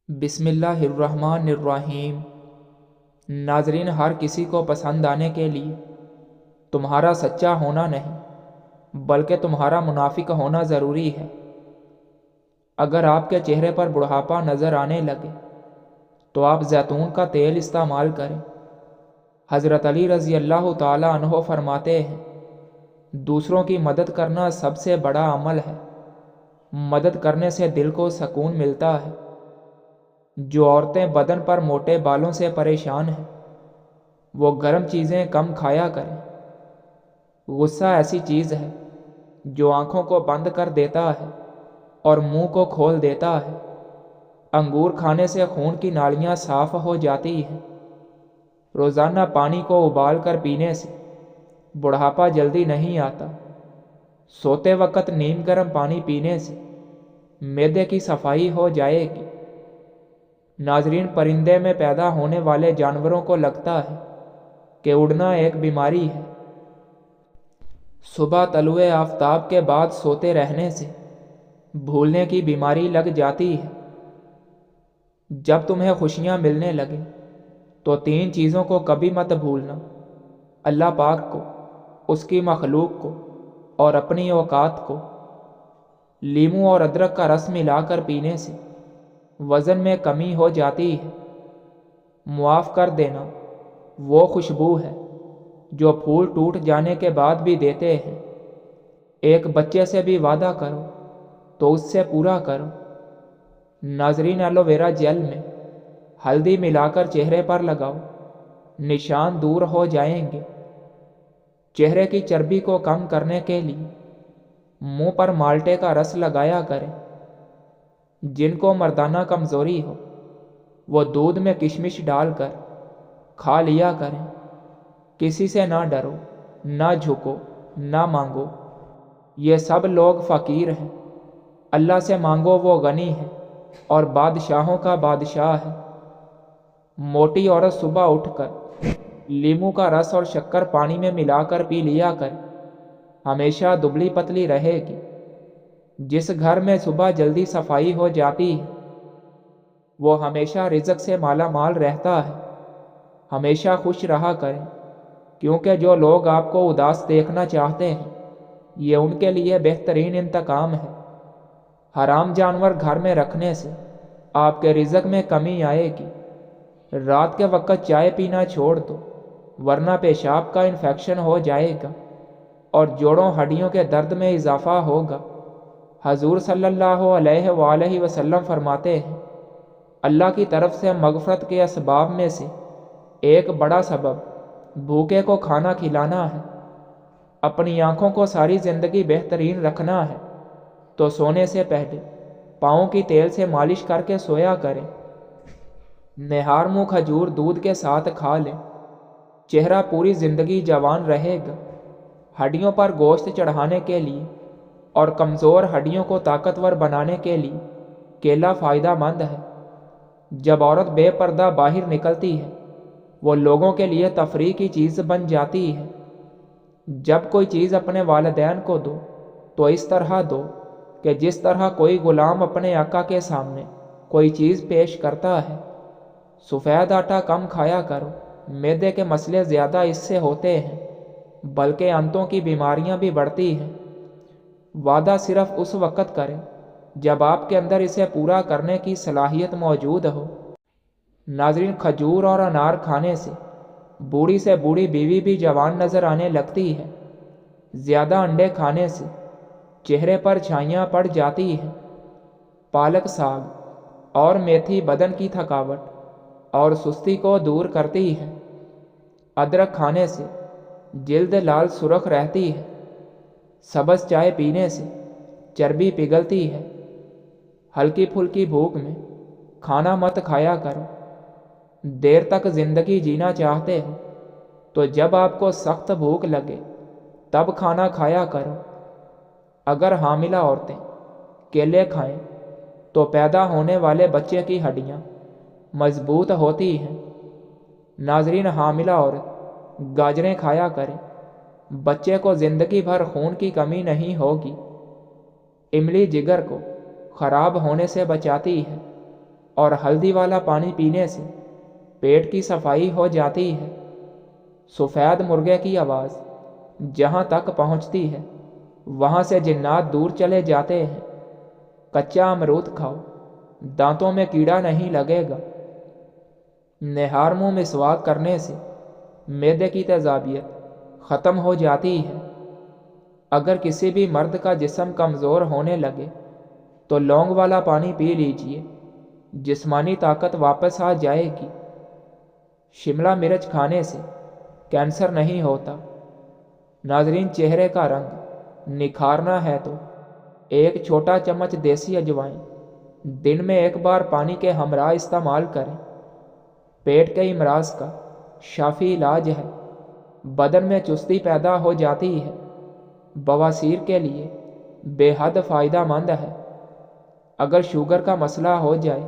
بسم اللہ الرحمن الرحیم۔ ناظرین، ہر کسی کو پسند آنے کے لیے تمہارا سچا ہونا نہیں بلکہ تمہارا منافق ہونا ضروری ہے۔ اگر آپ کے چہرے پر بڑھاپا نظر آنے لگے تو آپ زیتون کا تیل استعمال کریں۔ حضرت علی رضی اللہ تعالیٰ عنہ فرماتے ہیں، دوسروں کی مدد کرنا سب سے بڑا عمل ہے۔ مدد کرنے سے دل کو سکون ملتا ہے۔ جو عورتیں بدن پر موٹے بالوں سے پریشان ہیں وہ گرم چیزیں کم کھایا کریں۔ غصہ ایسی چیز ہے جو آنکھوں کو بند کر دیتا ہے اور منہ کو کھول دیتا ہے۔ انگور کھانے سے خون کی نالیاں صاف ہو جاتی ہیں۔ روزانہ پانی کو ابال کر پینے سے بڑھاپا جلدی نہیں آتا۔ سوتے وقت نیم گرم پانی پینے سے معدے کی صفائی ہو جائے گی۔ ناظرین، پرندے میں پیدا ہونے والے جانوروں کو لگتا ہے کہ اڑنا ایک بیماری ہے۔ صبح طلوع آفتاب کے بعد سوتے رہنے سے بھولنے کی بیماری لگ جاتی ہے۔ جب تمہیں خوشیاں ملنے لگیں تو 3 چیزوں کو کبھی مت بھولنا: اللہ پاک کو، اس کی مخلوق کو اور اپنی اوقات کو۔ لیموں اور ادرک کا رس ملا کر پینے سے وزن میں کمی ہو جاتی ہے۔ معاف کر دینا وہ خوشبو ہے جو پھول ٹوٹ جانے کے بعد بھی دیتے ہیں۔ ایک بچے سے بھی وعدہ کرو تو اس سے پورا کرو۔ ناظرین، ایلو ویرا جیل میں ہلدی ملا کر چہرے پر لگاؤ، نشان دور ہو جائیں گے۔ چہرے کی چربی کو کم کرنے کے لیے منہ پر مالٹے کا رس لگایا کریں۔ جن کو مردانہ کمزوری ہو وہ دودھ میں کشمش ڈال کر کھا لیا کریں۔ کسی سے نہ ڈرو، نہ جھکو، نہ مانگو۔ یہ سب لوگ فقیر ہیں۔ اللہ سے مانگو، وہ غنی ہے اور بادشاہوں کا بادشاہ ہے۔ موٹی عورت صبح اٹھ کر لیموں کا رس اور شکر پانی میں ملا کر پی لیا کرے، ہمیشہ دبلی پتلی رہے گی۔ جس گھر میں صبح جلدی صفائی ہو جاتی ہے وہ ہمیشہ رزق سے مالا مال رہتا ہے۔ ہمیشہ خوش رہا کریں، کیونکہ جو لوگ آپ کو اداس دیکھنا چاہتے ہیں یہ ان کے لیے بہترین انتقام ہے۔ حرام جانور گھر میں رکھنے سے آپ کے رزق میں کمی آئے گی۔ رات کے وقت چائے پینا چھوڑ دو، ورنہ پیشاب کا انفیکشن ہو جائے گا اور جوڑوں ہڈیوں کے درد میں اضافہ ہوگا۔ حضور صلی اللہ علیہ وآلہ وسلم فرماتے ہیں، اللہ کی طرف سے مغفرت کے اسباب میں سے ایک بڑا سبب بھوکے کو کھانا کھلانا ہے۔ اپنی آنکھوں کو ساری زندگی بہترین رکھنا ہے تو سونے سے پہلے پاؤں کی تیل سے مالش کر کے سویا کریں۔ نہار منہ کھجور دودھ کے ساتھ کھا لیں، چہرہ پوری زندگی جوان رہے گا۔ ہڈیوں پر گوشت چڑھانے کے لیے اور کمزور ہڈیوں کو طاقتور بنانے کے لیے کیلا فائدہ مند ہے۔ جب عورت بے پردہ باہر نکلتی ہے وہ لوگوں کے لیے تفریح کی چیز بن جاتی ہے۔ جب کوئی چیز اپنے والدین کو دو تو اس طرح دو کہ جس طرح کوئی غلام اپنے آقا کے سامنے کوئی چیز پیش کرتا ہے۔ سفید آٹا کم کھایا کرو، معدے کے مسئلے زیادہ اس سے ہوتے ہیں، بلکہ انتوں کی بیماریاں بھی بڑھتی ہیں۔ وعدہ صرف اس وقت کریں جب آپ کے اندر اسے پورا کرنے کی صلاحیت موجود ہو۔ ناظرین، کھجور اور انار کھانے سے بوڑھی سے بوڑھی بیوی بھی جوان نظر آنے لگتی ہے۔ زیادہ انڈے کھانے سے چہرے پر چھائیاں پڑ جاتی ہیں۔ پالک ساگ اور میتھی بدن کی تھکاوٹ اور سستی کو دور کرتی ہے۔ ادرک کھانے سے جلد لال سرخ رہتی ہے۔ سبز چائے پینے سے چربی پگھلتی ہے۔ ہلکی پھلکی بھوک میں کھانا مت کھایا کرو۔ دیر تک زندگی جینا چاہتے ہو تو جب آپ کو سخت بھوک لگے تب کھانا کھایا کرو۔ اگر حاملہ عورتیں کیلے کھائیں تو پیدا ہونے والے بچے کی ہڈیاں مضبوط ہوتی ہیں۔ ناظرین، حاملہ عورت گاجریں کھایا کرے، بچے کو زندگی بھر خون کی کمی نہیں ہوگی۔ املی جگر کو خراب ہونے سے بچاتی ہے اور ہلدی والا پانی پینے سے پیٹ کی صفائی ہو جاتی ہے۔ سفید مرغے کی آواز جہاں تک پہنچتی ہے وہاں سے جنات دور چلے جاتے ہیں۔ کچا امرود کھاؤ، دانتوں میں کیڑا نہیں لگے گا۔ نہار منہ مسواک کرنے سے معدے کی تیزابیت ختم ہو جاتی ہے۔ اگر کسی بھی مرد کا جسم کمزور ہونے لگے تو لونگ والا پانی پی لیجئے، جسمانی طاقت واپس آ جائے گی۔ شملہ مرچ کھانے سے کینسر نہیں ہوتا۔ ناظرین، چہرے کا رنگ نکھارنا ہے تو ایک چھوٹا چمچ دیسی اجوائن دن میں ایک بار پانی کے ہمراہ استعمال کریں۔ پیٹ کے امراض کا شافی علاج ہے۔ بدن میں چستی پیدا ہو جاتی ہے۔ بواسیر کے لیے بے حد فائدہ مند ہے۔ اگر شوگر کا مسئلہ ہو جائے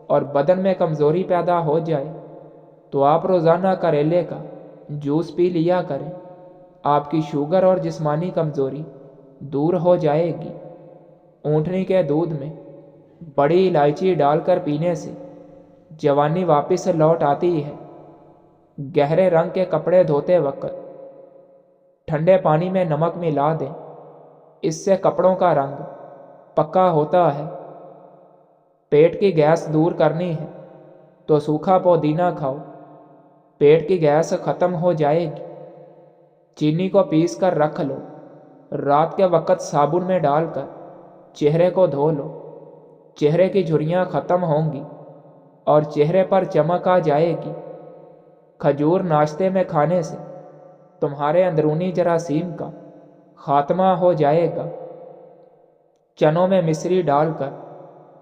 اور بدن میں کمزوری پیدا ہو جائے تو آپ روزانہ کریلے کا جوس پی لیا کریں۔ آپ کی شوگر اور جسمانی کمزوری دور ہو جائے گی۔ اونٹنی کے دودھ میں بڑی الائچی ڈال کر پینے سے جوانی واپس لوٹ آتی ہے۔ گہرے رنگ کے کپڑے دھوتے وقت ٹھنڈے پانی میں نمک ملا دیں، اس سے کپڑوں کا رنگ پکا ہوتا ہے۔ پیٹ کی گیس دور کرنی ہے تو سوکھا پودینہ کھاؤ، پیٹ کی گیس ختم ہو جائے گی۔ چینی کو پیس کر رکھ لو، رات کے وقت صابن میں ڈال کر چہرے کو دھو لو، چہرے کی جھریاں ختم ہوں گی اور چہرے پر چمک آ جائے گی۔ کھجور ناشتے میں کھانے سے تمہارے اندرونی جراثیم کا خاتمہ ہو جائے گا۔ چنوں میں مصری ڈال کر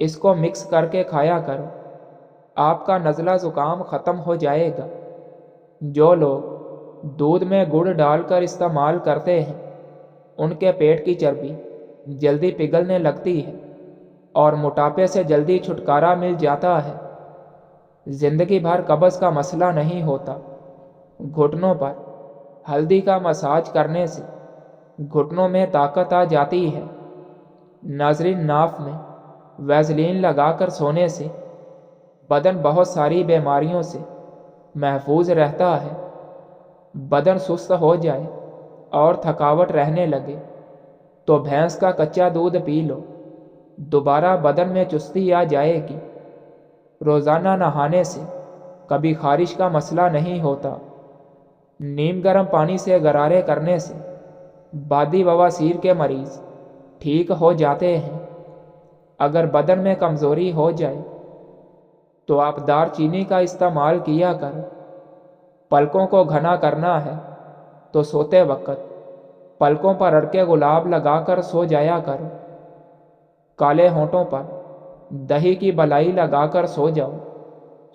اس کو مکس کر کے کھایا کرو، آپ کا نزلہ زکام ختم ہو جائے گا۔ جو لوگ دودھ میں گڑ ڈال کر استعمال کرتے ہیں ان کے پیٹ کی چربی جلدی پگھلنے لگتی ہے اور موٹاپے سے جلدی چھٹکارا مل جاتا ہے۔ زندگی بھر قبض کا مسئلہ نہیں ہوتا۔ گھٹنوں پر ہلدی کا مساج کرنے سے گھٹنوں میں طاقت آ جاتی ہے۔ ناظرین، ناف میں ویزلین لگا کر سونے سے بدن بہت ساری بیماریوں سے محفوظ رہتا ہے۔ بدن سست ہو جائے اور تھکاوٹ رہنے لگے تو بھینس کا کچا دودھ پی لو، دوبارہ بدن میں چستی آ جائے گی۔ روزانہ نہانے سے کبھی خارش کا مسئلہ نہیں ہوتا۔ نیم گرم پانی سے غرارے کرنے سے بادی بواسیر کے مریض ٹھیک ہو جاتے ہیں۔ اگر بدن میں کمزوری ہو جائے تو آپ دار چینی کا استعمال کیا کریں۔ پلکوں کو گھنا کرنا ہے تو سوتے وقت پلکوں پر اڑکے گلاب لگا کر سو جایا کرو۔ کالے ہونٹوں پر دہی کی بلائی لگا کر سو جاؤ،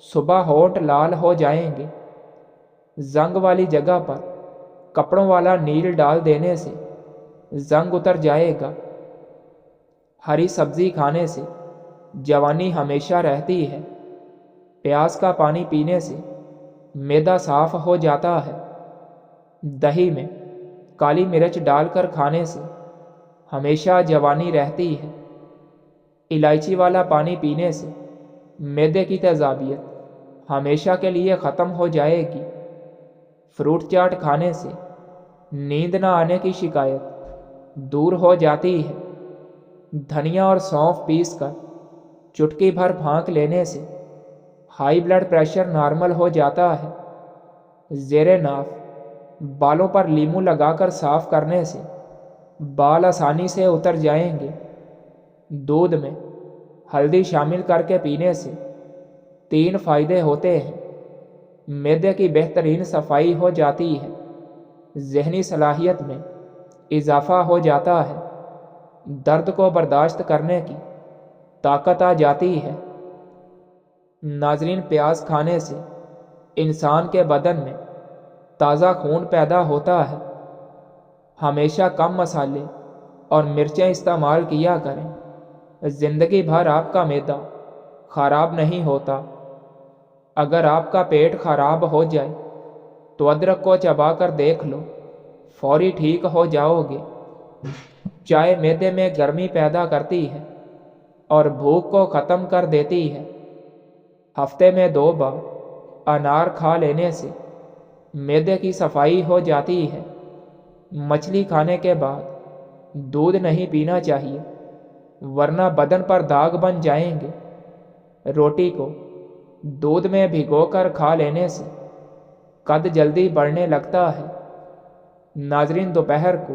صبح ہونٹ لال ہو جائیں گے۔ زنگ والی جگہ پر کپڑوں والا نیل ڈال دینے سے زنگ اتر جائے گا۔ ہری سبزی کھانے سے جوانی ہمیشہ رہتی ہے۔ پیاز کا پانی پینے سے معدہ صاف ہو جاتا ہے۔ دہی میں کالی مرچ ڈال کر کھانے سے ہمیشہ جوانی رہتی ہے۔ الائچی والا پانی پینے سے معدے کی تیزابیت ہمیشہ کے لیے ختم ہو جائے گی۔ فروٹ چاٹ کھانے سے نیند نہ آنے کی شکایت دور ہو جاتی ہے۔ دھنیا اور سونف پیس کر چٹکی بھر پھانک لینے سے ہائی بلڈ پریشر نارمل ہو جاتا ہے۔ زیر ناف بالوں پر لیمو لگا کر صاف کرنے سے بال آسانی سے اتر جائیں گے۔ دودھ میں ہلدی شامل کر کے پینے سے 3 فائدے ہوتے ہیں۔ معدے کی بہترین صفائی ہو جاتی ہے، ذہنی صلاحیت میں اضافہ ہو جاتا ہے، درد کو برداشت کرنے کی طاقت آ جاتی ہے۔ ناظرین، پیاز کھانے سے انسان کے بدن میں تازہ خون پیدا ہوتا ہے۔ ہمیشہ کم مسالے اور مرچیں استعمال کیا کریں۔ زندگی بھر آپ کا معدہ خراب نہیں ہوتا۔ اگر آپ کا پیٹ خراب ہو جائے تو ادرک کو چبا کر دیکھ لو، فوری ٹھیک ہو جاؤ گے۔ چائے معدے میں گرمی پیدا کرتی ہے اور بھوک کو ختم کر دیتی ہے۔ ہفتے میں 2 بار انار کھا لینے سے معدے کی صفائی ہو جاتی ہے۔ مچھلی کھانے کے بعد دودھ نہیں پینا چاہیے، ورنہ بدن پر داغ بن جائیں گے۔ روٹی کو دودھ میں بھگو کر کھا لینے سے قد جلدی بڑھنے لگتا ہے۔ ناظرین، دوپہر کو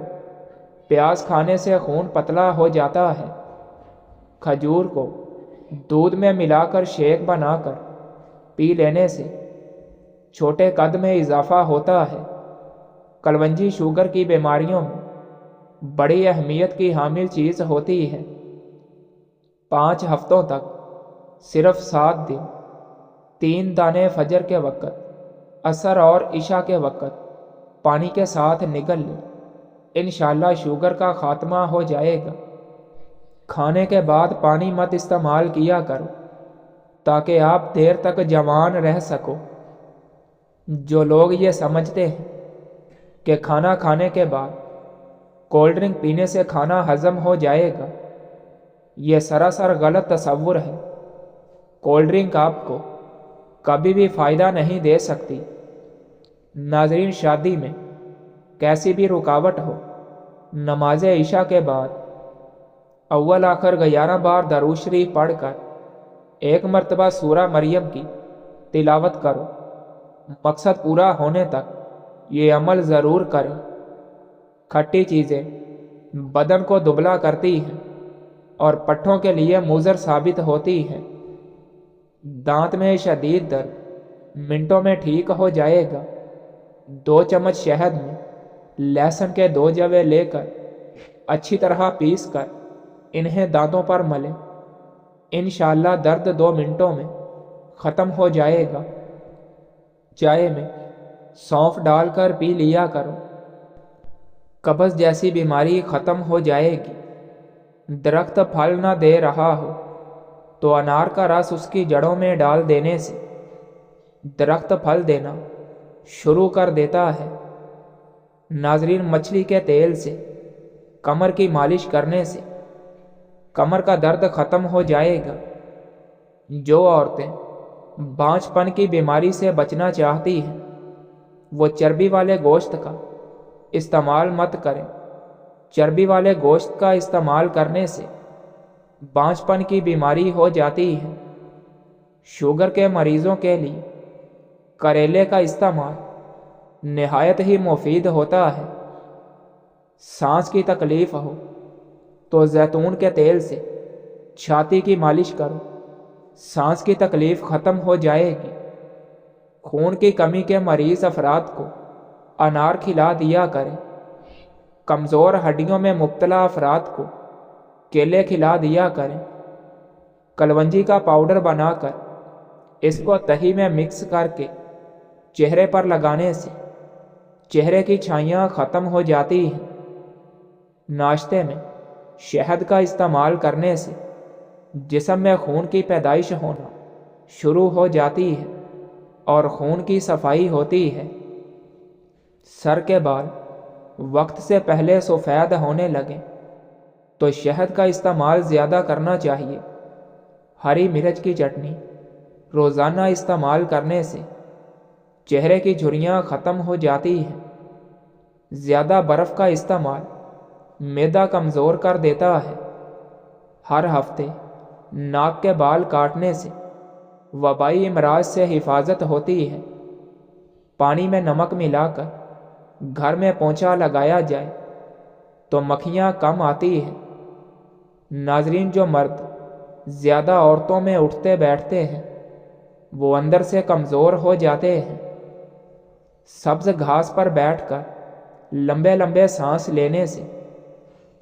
پیاز کھانے سے خون پتلا ہو جاتا ہے۔ کھجور کو دودھ میں ملا کر شیک بنا کر پی لینے سے چھوٹے قد میں اضافہ ہوتا ہے۔ کلونجی شوگر کی بیماریوں میں بڑی اہمیت کی حامل چیز ہوتی ہے۔ 5 ہفتوں تک صرف 7 دن 3 دانے فجر کے وقت، عصر اور عشاء کے وقت پانی کے ساتھ نگل لیں، انشاءاللہ شوگر کا خاتمہ ہو جائے گا۔ کھانے کے بعد پانی مت استعمال کیا کرو تاکہ آپ دیر تک جوان رہ سکو۔ جو لوگ یہ سمجھتے ہیں کہ کھانا کھانے کے بعد کولڈ ڈرنک پینے سے کھانا ہضم ہو جائے گا، یہ سراسر غلط تصور ہے۔ کولڈ ڈرنک آپ کو کبھی بھی فائدہ نہیں دے سکتی۔ ناظرین، شادی میں کیسی بھی رکاوٹ ہو، نماز عشاء کے بعد اول آخر 11 بار درود شریف پڑھ کر 1 مرتبہ سورہ مریم کی تلاوت کرو۔ مقصد پورا ہونے تک یہ عمل ضرور کریں۔ کھٹی چیزیں بدن کو دبلا کرتی ہیں اور پٹھوں کے لیے مضر ثابت ہوتی ہیں۔ دانت میں شدید درد منٹوں میں ٹھیک ہو جائے گا۔ 2 چمچ شہد میں لہسن کے 2 جوے لے کر اچھی طرح پیس کر انہیں دانتوں پر ملیں، انشاءاللہ درد 2 منٹوں میں ختم ہو جائے گا۔ چائے میں سونف ڈال کر پی لیا کرو، قبض جیسی بیماری ختم ہو جائے گی۔ درخت پھل نہ دے رہا ہو تو انار کا رس اس کی جڑوں میں ڈال دینے سے درخت پھل دینا شروع کر دیتا ہے۔ ناظرین، مچھلی کے تیل سے کمر کی مالش کرنے سے کمر کا درد ختم ہو جائے گا۔ جو عورتیں بانجھ پن کی بیماری سے بچنا چاہتی ہیں وہ چربی والے گوشت کا استعمال مت کریں۔ چربی والے گوشت کا استعمال کرنے سے بانجھ پن کی بیماری ہو جاتی ہے۔ شوگر کے مریضوں کے لیے کریلے کا استعمال نہایت ہی مفید ہوتا ہے۔ سانس کی تکلیف ہو تو زیتون کے تیل سے چھاتی کی مالش کرو، سانس کی تکلیف ختم ہو جائے گی۔ خون کی کمی کے مریض افراد کو انار کھلا دیا کریں۔ کمزور ہڈیوں میں مبتلا افراد کو کیلے کھلا دیا کریں۔ کلونجی کا پاؤڈر بنا کر اس کو دہی میں مکس کر کے چہرے پر لگانے سے چہرے کی چھائیاں ختم ہو جاتی ہیں۔ ناشتے میں شہد کا استعمال کرنے سے جسم میں خون کی پیدائش ہونا شروع ہو جاتی ہے اور خون کی صفائی ہوتی ہے۔ سر کے بال وقت سے پہلے سفید ہونے لگیں تو شہد کا استعمال زیادہ کرنا چاہیے۔ ہری مرچ کی چٹنی روزانہ استعمال کرنے سے چہرے کی جھریاں ختم ہو جاتی ہیں۔ زیادہ برف کا استعمال معدہ کمزور کر دیتا ہے۔ ہر ہفتے ناک کے بال کاٹنے سے وبائی امراض سے حفاظت ہوتی ہے۔ پانی میں نمک ملا کر گھر میں پونچھا لگایا جائے تو مکھیاں کم آتی ہیں۔ ناظرین، جو مرد زیادہ عورتوں میں اٹھتے بیٹھتے ہیں وہ اندر سے کمزور ہو جاتے ہیں۔ سبز گھاس پر بیٹھ کر لمبے لمبے سانس لینے سے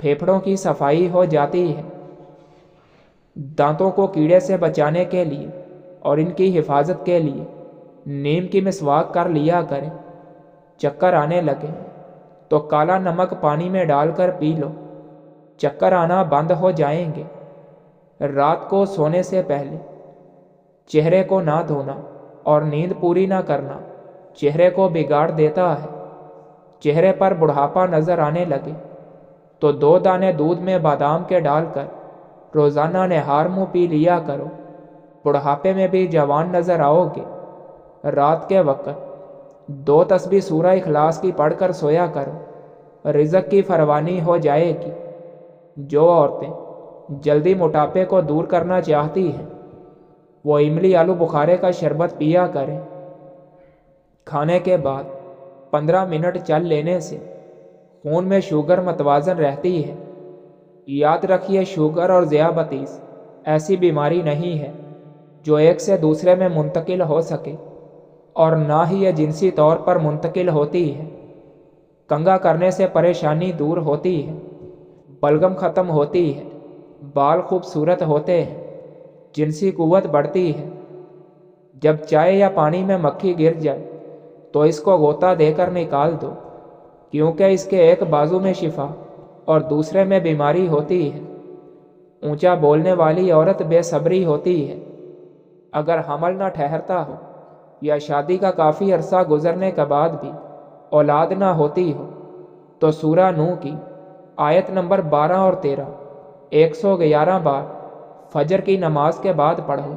پھیپھڑوں کی صفائی ہو جاتی ہے۔ دانتوں کو کیڑے سے بچانے کے لیے اور ان کی حفاظت کے لیے نیم کی مسواک کر لیا کریں۔ چکر آنے لگے تو کالا نمک پانی میں ڈال کر پی لو، چکر آنا بند ہو جائیں گے۔ رات کو سونے سے پہلے چہرے کو نہ دھونا اور نیند پوری نہ کرنا چہرے کو بگاڑ دیتا ہے۔ چہرے پر بڑھاپا نظر آنے لگے تو 2 دانے دودھ میں بادام کے ڈال کر روزانہ نہار منہ پی لیا کرو۔ بڑھاپے میں بھی جوان نظر آؤ گے۔ رات کے وقت 2 تسبیح سورہ اخلاص کی پڑھ کر سویا کرو، رزق کی فراوانی ہو جائے گی۔ جو عورتیں جلدی موٹاپے کو دور کرنا چاہتی ہیں وہ املی آلو بخارے کا شربت پیا کریں۔ کھانے کے بعد 15 منٹ چل لینے سے خون میں شوگر متوازن رہتی ہے۔ یاد رکھیے، شوگر اور ذیابیطس ایسی بیماری نہیں ہے جو ایک سے دوسرے میں منتقل ہو سکے، اور نہ ہی یہ جنسی طور پر منتقل ہوتی ہے۔ کنگھا کرنے سے پریشانی دور ہوتی ہے، بلغم ختم ہوتی ہے، بال خوبصورت ہوتے ہیں، جنسی قوت بڑھتی ہے۔ جب چائے یا پانی میں مکھی گر جائے تو اس کو غوطہ دے کر نکال دو، کیونکہ اس کے ایک بازو میں شفا اور دوسرے میں بیماری ہوتی ہے۔ اونچا بولنے والی عورت بے صبری ہوتی ہے۔ اگر حمل نہ ٹھہرتا ہو یا شادی کا کافی عرصہ گزرنے کے بعد بھی اولاد نہ ہوتی ہو تو سورہ نوح کی آیت نمبر 12 اور 13 111 بار فجر کی نماز کے بعد پڑھو۔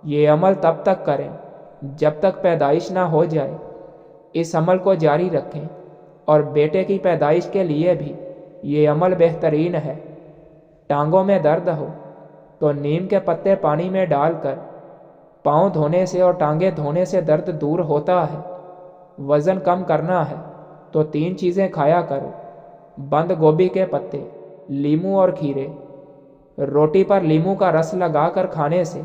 یہ عمل تب تک کریں جب تک پیدائش نہ ہو جائے۔ اس عمل کو جاری رکھیں، اور بیٹے کی پیدائش کے لیے بھی یہ عمل بہترین ہے۔ ٹانگوں میں درد ہو تو نیم کے پتے پانی میں ڈال کر پاؤں دھونے سے اور ٹانگیں دھونے سے درد دور ہوتا ہے۔ وزن کم کرنا ہے تو 3 چیزیں کھایا کرو: بند گوبھی کے پتے، لیموں اور کھیرے۔ روٹی پر لیموں کا رس لگا کر کھانے سے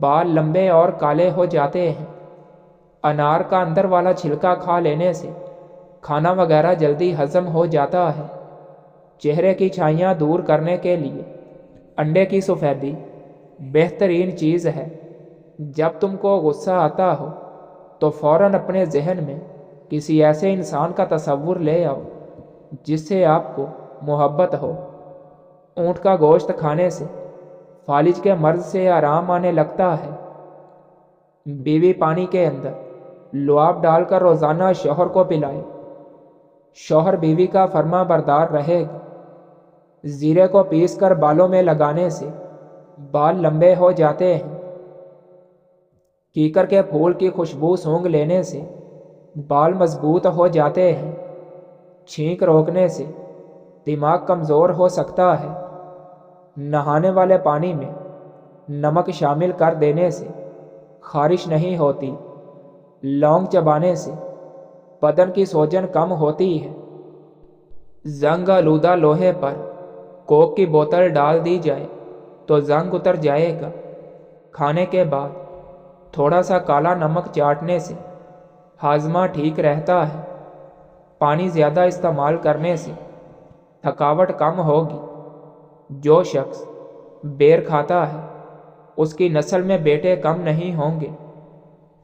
بال لمبے اور کالے ہو جاتے ہیں۔ انار کا اندر والا چھلکا کھا لینے سے کھانا وغیرہ جلدی ہضم ہو جاتا ہے۔ چہرے کی چھائیاں دور کرنے کے لیے انڈے کی سفیدی بہترین چیز ہے۔ جب تم کو غصہ آتا ہو تو فوراً اپنے ذہن میں کسی ایسے انسان کا تصور لے آؤ جس سے آپ کو محبت ہو۔ اونٹ کا گوشت کھانے سے فالج کے مرض سے آرام آنے لگتا ہے۔ بیوی پانی کے اندر لعاب ڈال کر روزانہ شوہر کو پلائے۔ شوہر بیوی کا فرما بردار رہے گا۔ زیرے کو پیس کر بالوں میں لگانے سے بال لمبے ہو جاتے ہیں۔ کیکر کے پھول کی خوشبو سونگھ لینے سے بال مضبوط ہو جاتے ہیں۔ چھینک روکنے سے دماغ کمزور ہو سکتا ہے۔ نہانے والے پانی میں نمک شامل کر دینے سے خارش نہیں ہوتی۔ لونگ چبانے سے بدن کی سوجن کم ہوتی ہے۔ زنگ آلودہ لوہے پر کوک کی بوتل ڈال دی جائے تو زنگ اتر جائے گا۔ کھانے کے بعد تھوڑا سا کالا نمک چاٹنے سے ہاضمہ ٹھیک رہتا ہے۔ پانی زیادہ استعمال کرنے سے تھکاوٹ کم ہوگی۔ جو شخص بیر کھاتا ہے اس کی نسل میں بیٹے کم نہیں ہوں گے۔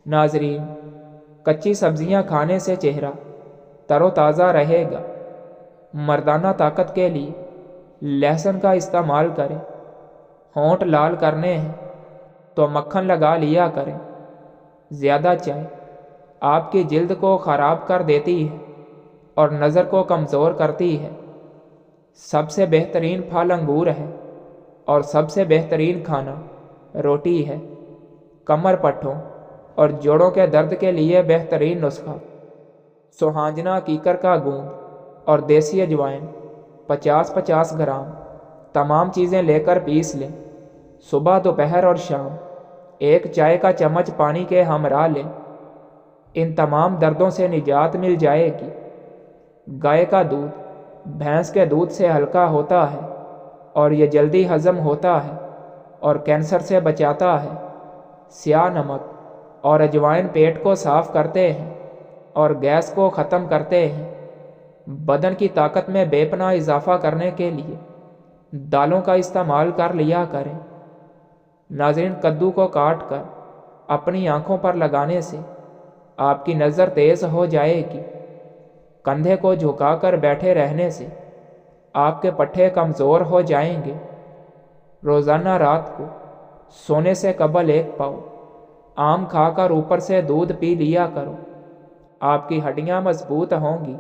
ناظرین، کچی سبزیاں کھانے سے چہرہ تر و تازہ رہے گا۔ مردانہ طاقت کے لیے لہسن کا استعمال کریں۔ ہونٹ لال کرنے ہیں تو مکھن لگا لیا کریں۔ زیادہ چائے آپ کی جلد کو خراب کر دیتی ہے اور نظر کو کمزور کرتی ہے۔ سب سے بہترین پھل انگور ہے اور سب سے بہترین کھانا روٹی ہے۔ کمر پٹھوں اور جوڑوں کے درد کے لیے بہترین نسخہ: سوہانجنا کیکر کا گوند اور دیسی اجوائن 50-50 گرام تمام چیزیں لے کر پیس لیں۔ صبح، دوپہر اور شام 1 چائے کا چمچ پانی کے ہمراہ لیں۔ ان تمام دردوں سے نجات مل جائے گی۔ گائے کا دودھ بھینس کے دودھ سے ہلکا ہوتا ہے اور یہ جلدی ہضم ہوتا ہے اور کینسر سے بچاتا ہے۔ سیاہ نمک اور اجوائن پیٹ کو صاف کرتے ہیں اور گیس کو ختم کرتے ہیں۔ بدن کی طاقت میں بے پناہ اضافہ کرنے کے لیے دالوں کا استعمال کر لیا کریں۔ ناظرین، کدو کو کاٹ کر اپنی آنکھوں پر لگانے سے آپ کی نظر تیز ہو جائے گی۔ کندھے کو جھکا کر بیٹھے رہنے سے آپ کے پٹھے کمزور ہو جائیں گے۔ روزانہ رات کو سونے سے قبل 1 پاؤ آم کھا کر اوپر سے دودھ پی لیا کرو۔ آپ کی ہڈیاں مضبوط ہوں گی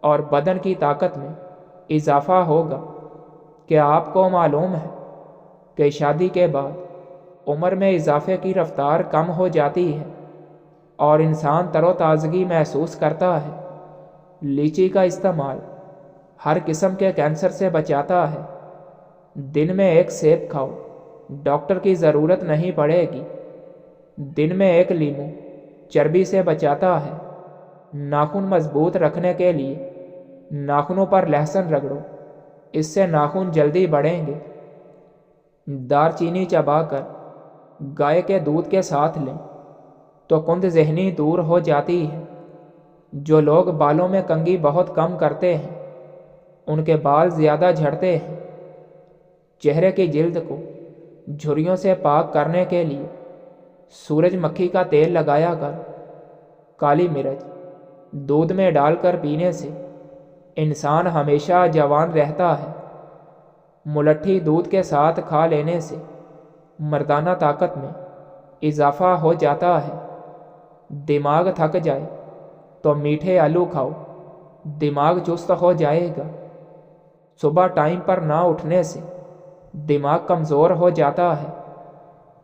اور بدن کی طاقت میں اضافہ ہوگا۔ کیا آپ کو معلوم ہے کہ شادی کے بعد عمر میں اضافے کی رفتار کم ہو جاتی ہے اور انسان تر و تازگی محسوس کرتا ہے۔ لیچی کا استعمال ہر قسم کے کینسر سے بچاتا ہے۔ دن میں ایک سیب کھاؤ، ڈاکٹر کی ضرورت نہیں پڑے گی۔ دن میں ایک لیمو چربی سے بچاتا ہے۔ ناخن مضبوط رکھنے کے لیے ناخنوں پر لہسن رگڑو، اس سے ناخن جلدی بڑھیں گے۔ دار چینی چبا کر گائے کے دودھ کے ساتھ لیں تو کند ذہنی دور ہو جاتی ہے۔ جو لوگ بالوں میں کنگھی بہت کم کرتے ہیں ان کے بال زیادہ جھڑتے ہیں۔ چہرے کی جلد کو جھریوں سے پاک کرنے کے لیے سورج مکھی کا تیل لگایا کر۔ کالی مرچ دودھ میں ڈال کر پینے سے انسان ہمیشہ جوان رہتا ہے۔ ملٹھی دودھ کے ساتھ کھا لینے سے مردانہ طاقت میں اضافہ ہو جاتا ہے۔ دماغ تھک جائے تو میٹھے آلو کھاؤ، دماغ چست ہو جائے گا۔ صبح ٹائم پر نہ اٹھنے سے دماغ کمزور ہو جاتا ہے۔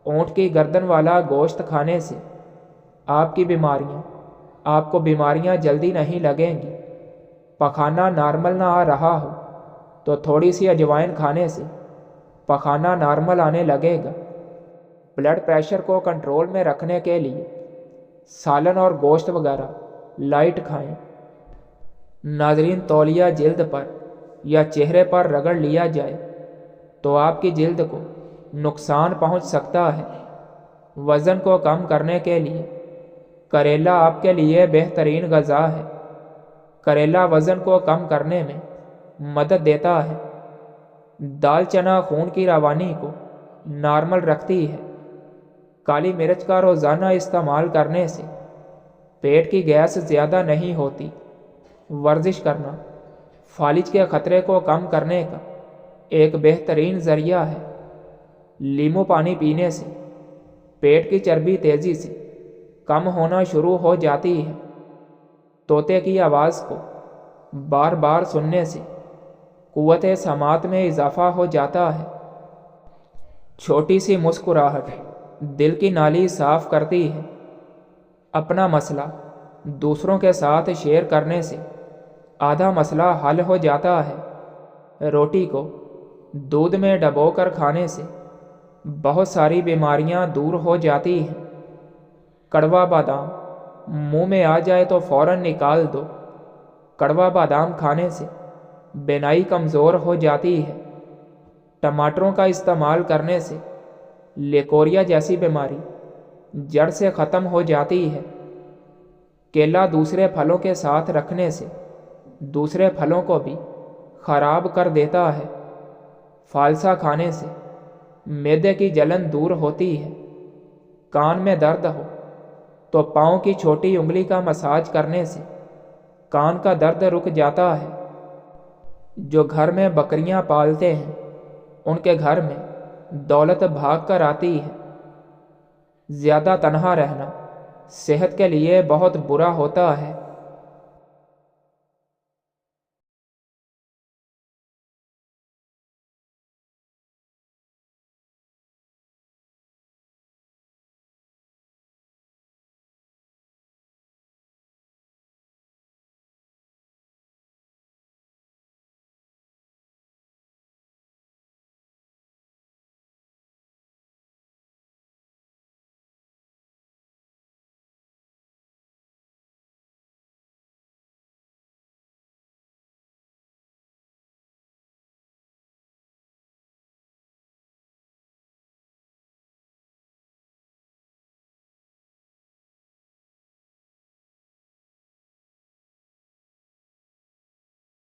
اونٹ کی گردن والا گوشت کھانے سے آپ کو بیماریاں جلدی نہیں لگیں گی۔ پخانہ نارمل نہ آ رہا ہو تو تھوڑی سی اجوائن کھانے سے پخانہ نارمل آنے لگے گا۔ بلڈ پریشر کو کنٹرول میں رکھنے کے لیے سالن اور گوشت وغیرہ لائٹ کھائیں۔ ناظرین، تولیہ جلد پر یا چہرے پر رگڑ لیا جائے تو آپ کی جلد کو نقصان پہنچ سکتا ہے۔ وزن کو کم کرنے کے لیے کریلا آپ کے لیے بہترین غذا ہے۔ کریلا وزن کو کم کرنے میں مدد دیتا ہے۔ دال چنا خون کی روانی کو نارمل رکھتی ہے۔ کالی مرچ کا روزانہ استعمال کرنے سے پیٹ کی گیس زیادہ نہیں ہوتی۔ ورزش کرنا فالج کے خطرے کو کم کرنے کا ایک بہترین ذریعہ ہے۔ لیمو پانی پینے سے پیٹ کی چربی تیزی سے کم ہونا شروع ہو جاتی ہے۔ طوطے کی آواز کو بار بار سننے سے قوت سماعت میں اضافہ ہو جاتا ہے۔ چھوٹی سی مسکراہٹ دل کی نالی صاف کرتی ہے۔ اپنا مسئلہ دوسروں کے ساتھ شیئر کرنے سے آدھا مسئلہ حل ہو جاتا ہے۔ روٹی کو دودھ میں ڈبو کر کھانے سے بہت ساری بیماریاں دور ہو جاتی ہیں۔ کڑوا بادام منہ میں آ جائے تو فوراً نکال دو۔ کڑوا بادام کھانے سے بینائی کمزور ہو جاتی ہے۔ ٹماٹروں کا استعمال کرنے سے لیکوریا جیسی بیماری جڑ سے ختم ہو جاتی ہے۔ کیلا دوسرے پھلوں کے ساتھ رکھنے سے دوسرے پھلوں کو بھی خراب کر دیتا ہے۔ فالسا کھانے سے معدے کی جلن دور ہوتی ہے۔ کان میں درد ہو تو پاؤں کی چھوٹی انگلی کا مساج کرنے سے کان کا درد رک جاتا ہے۔ جو گھر میں بکریاں پالتے ہیں ان کے گھر میں دولت بھاگ کر آتی ہے۔ زیادہ تنہا رہنا صحت کے لیے بہت برا ہوتا ہے۔